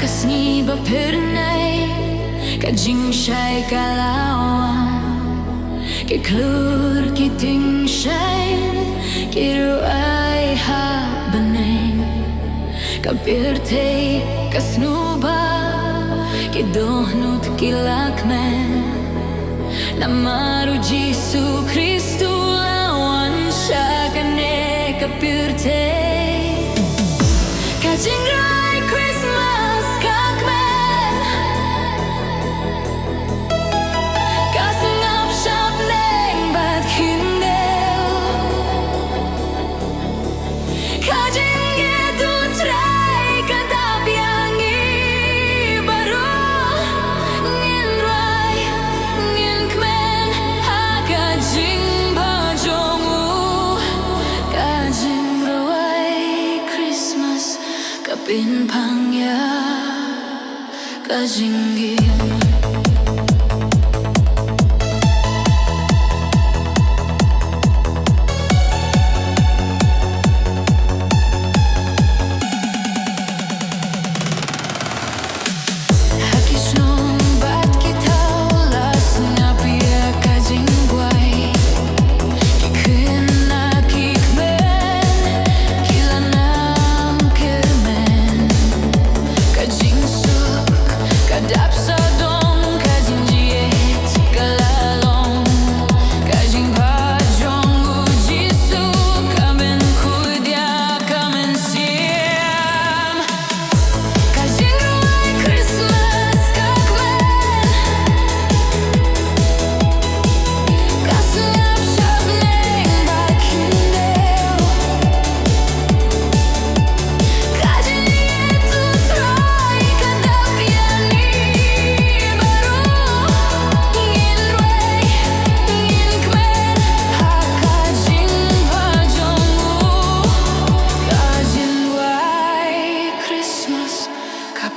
kasni ba pernay kajing siya'y kalawan kiklur kiting siya'y kiru ay habanay kapirte kasnuba kidohnut kilakmen namaru Jesu Kristu lawan siya kane kapirte jingrwai Christmas kakmen kasngap siap neng bat hindel kajing gitu trai kadap yang baru ngin kmen ha kajing bajongu kajing kapin pangya kajinggim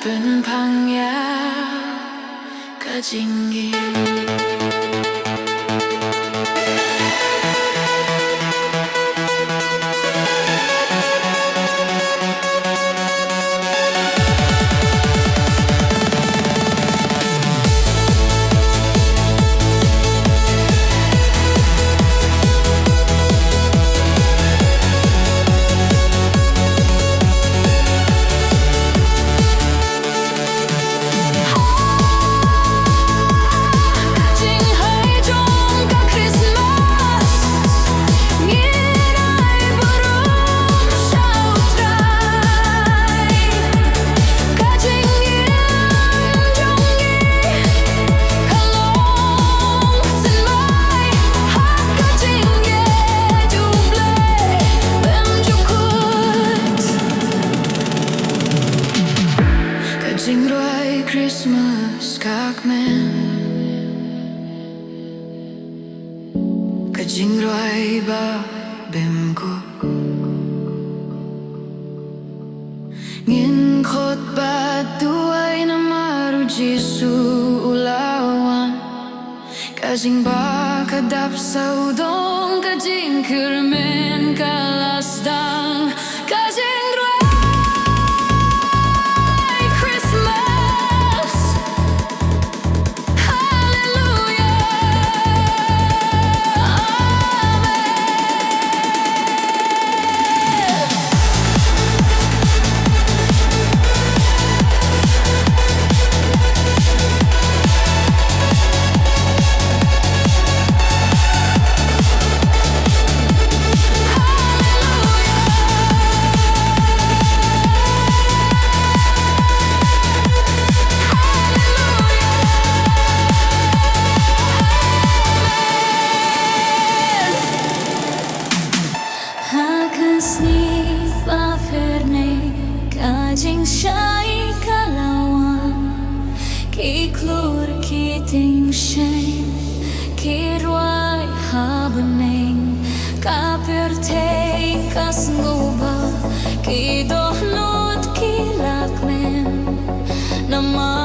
kapin pangya kajinggim jingrwai Christmas kakmen kajingrwai ba bemko ngin khot ba tuai namaru Jesu ulawan kajing ba kadap saudong kajing kermen kalasdang kajing kajing siya'y kalawan kiklur kiting siya'y kirwai habaneng kapirte kasnguba kidohnut kilakmen nama